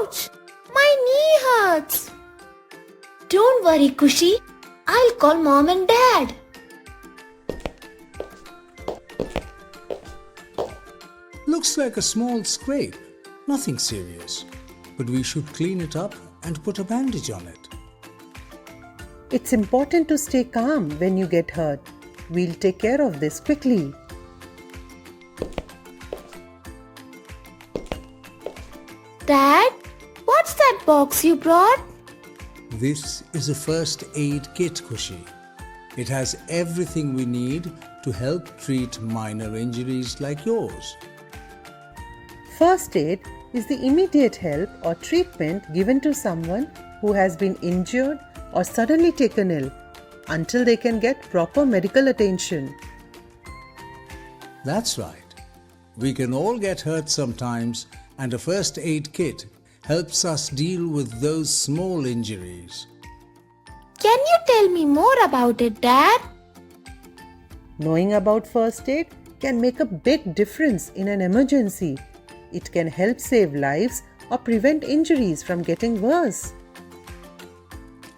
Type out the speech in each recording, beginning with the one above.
Ouch! My knee hurts. Don't worry, Kushi. I'll call Mom and Dad. Looks like a small scrape. Nothing serious. But we should clean it up and put a bandage on it. It's important to stay calm when you get hurt. We'll take care of this quickly. Dad, what's that box you brought? This is a first aid kit, Kushi. It has everything we need to help treat minor injuries like yours. First aid is the immediate help or treatment given to someone who has been injured or suddenly taken ill until they can get proper medical attention. That's right. We can all get hurt sometimes, and a first aid kit helps us deal with those small injuries. Can you tell me more about it, Dad? Knowing about first aid can make a big difference in an emergency. It can help save lives or prevent injuries from getting worse.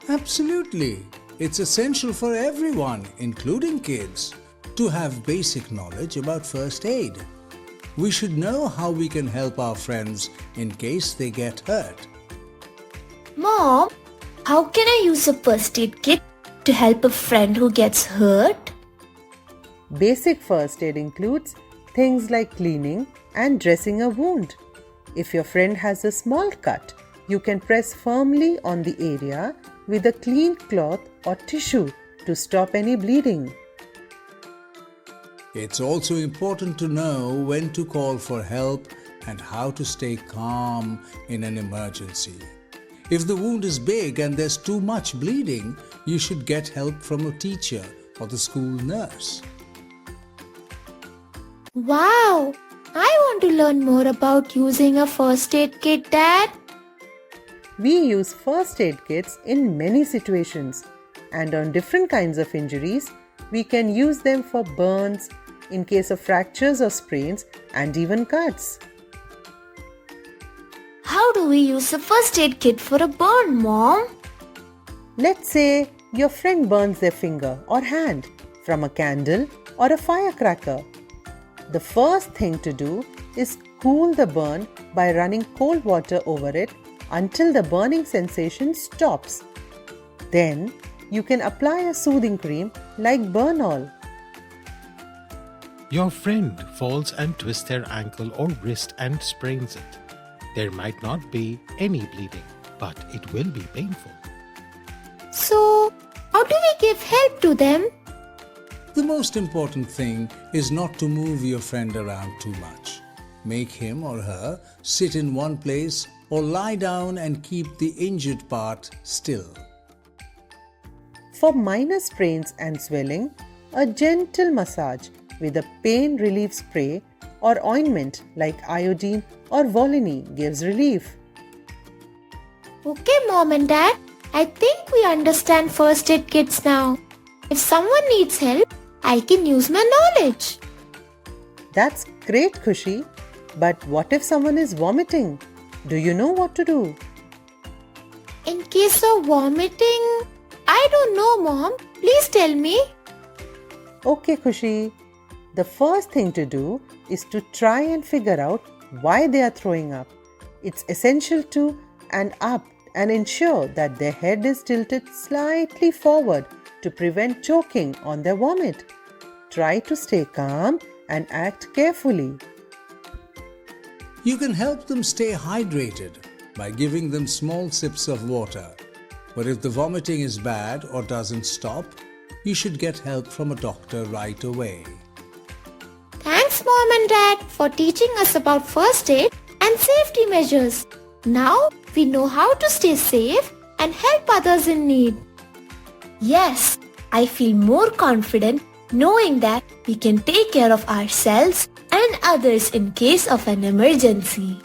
Absolutely. It's essential for everyone, including kids, to have basic knowledge about first aid. We should know how we can help our friends in case they get hurt. Mom, how can I use a first aid kit to help a friend who gets hurt? Basic first aid includes things like cleaning and dressing a wound. If your friend has a small cut, you can press firmly on the area with a clean cloth or tissue to stop any bleeding. It's also important to know when to call for help and how to stay calm in an emergency. If the wound is big and there's too much bleeding, you should get help from a teacher or the school nurse. Wow! I want to learn more about using a first aid kit, Dad. We use first aid kits in many situations, and on different kinds of injuries, we can use them for burns, in case of fractures or sprains, and even cuts. How do we use a first aid kit for a burn, Mom? Let's say your friend burns their finger or hand from a candle or a firecracker. The first thing to do is cool the burn by running cold water over it until the burning sensation stops. Then you can apply a soothing cream like Burnol. Your friend falls and twists their ankle or wrist and sprains it. There might not be any bleeding, but it will be painful. So, how do we give help to them? The most important thing is not to move your friend around too much. Make him or her sit in one place or lie down and keep the injured part still. For minor sprains and swelling, a gentle massage with a pain relief spray or ointment like iodine or Volini gives relief. Okay, Mom and Dad, I think we understand first aid kits now. If someone needs help, I can use my knowledge. That's great, Kushi. But what if someone is vomiting? Do you know what to do? In case of vomiting, I don't know, Mom. Please tell me. Okay, Kushi. The first thing to do is to try and figure out why they are throwing up. It's essential to and up and ensure that their head is tilted slightly forward to prevent choking on their vomit. Try to stay calm and act carefully. You can help them stay hydrated by giving them small sips of water. But if the vomiting is bad or doesn't stop, you should get help from a doctor right away. Thanks, Mom and Dad, for teaching us about first aid and safety measures. Now we know how to stay safe and help others in need. Yes, I feel more confident knowing that we can take care of ourselves and others in case of an emergency.